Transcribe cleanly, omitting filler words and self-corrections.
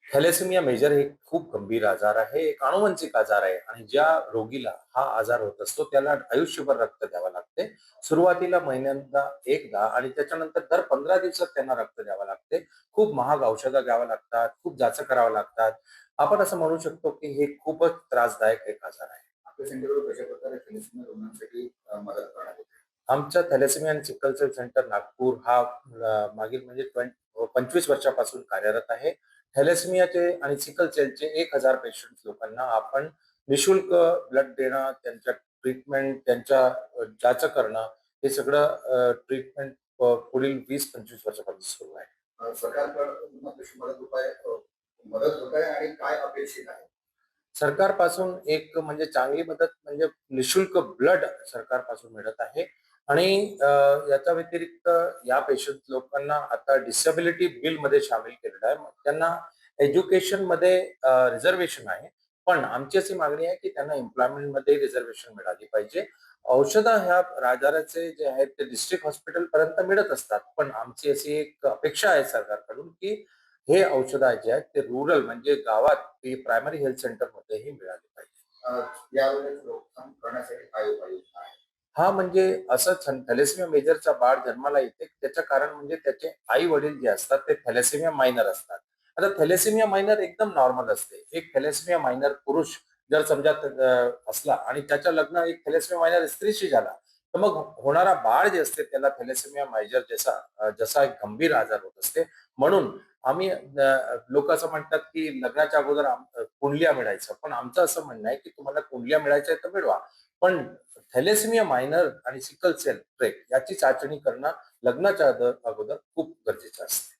Thalassemia major हे खूप गंभीर आजार आहे, एक आनुवंशिक आजार आहे आणि ज्या रोगीला हा आजार होत असतो त्याला आयुष्यभर रक्त द्यावं लागते. सुरुवातीला महिन्यांदा एकदा आणि त्याच्यानंतर दर 15 दिवसात त्यांना रक्त द्यावं लागते. खूप महाग औषधं घ्यावी लागतात, खूप जांच कराव्या लागतात. आपण असं म्हणू शकतो की हे खूपच त्रासदायक एक आजार आहे. आपल्या सेंटरवर कशा प्रकारे थॅलेसेमिया रुग्णांसाठी मदत करण्यात येते? आमच्या थॅलेसेमिया आणि सिकल सेल सेंटर नागपूर हा मागील म्हणजे 25 वर्षापासून कार्यरत आहे. थॅलेसेमियाचे आणि सिकल सेलचे 1000 पेशंट लोकांना आपण निशुल्क ब्लड देणं, त्यांच्या ट्रीटमेंट, त्यांच्या जांच करणं, हे सगळं ट्रीटमेंट पुढील 20-25 वर्षापासून सुरू आहे. सरकारकडून कशी मदत होत आहे आणि काय अपेक्षित आहे? सरकारपासून एक म्हणजे चांगली मदत म्हणजे निशुल्क ब्लड सरकारपासून मिळत आहे आणि याच्या व्यतिरिक्त या पेशंट लोकांना आता डिसेबिलिटी बिलमध्ये सामील केलेलं आहे. मग त्यांना एज्युकेशनमध्ये रिझर्व्हेशन आहे. पण आमची अशी मागणी आहे की त्यांना एम्प्लॉयमेंटमध्ये रिझर्व्हेशन मिळाली पाहिजे. औषधं ह्या आजाराचे जे आहेत ते डिस्ट्रिक्ट हॉस्पिटलपर्यंत मिळत असतात. पण आमची अशी एक अपेक्षा आहे सरकारकडून की हे औषधं जे आहेत ते रुरल म्हणजे गावात ते प्रायमरी हेल्थ सेंटरमध्येही मिळाले पाहिजे. अ, यावेळेस रोकथाम करण्यासाठी काय उपाययोजना आहे? हा म्हणजे असं थॅलेसेमिया मेजरचा बाळ जन्माला येते त्याचं कारण म्हणजे त्याचे आई वडील जे असतात ते थॅलेसेमिया मायनर असतात. आता थॅलेसेमिया मायनर एकदम नॉर्मल असते. एक थॅलेसेमिया मायनर पुरुष जर समजा असला आणि त्याचं लग्न एक थॅलेसेमिया मायनर स्त्रीशी झाला, तर मग होणारा बाळ जे असते त्याला थॅलेसेमिया मेजर जसा जसा एक गंभीर आजार होत असते. म्हणून आम्ही लोक असं म्हणतात की लग्नाच्या अगोदर कुंडल्या मिळायचं, पण आमचं असं म्हणणं आहे की तुम्हाला कुंडल्या मिळायच्या तर मिळवा, पण थॅलेसेमिया मायनर आणि सिकल सेल ट्रेक याची चाचणी करणं लग्नाच्या अगोदर खूप गरजेचं असते.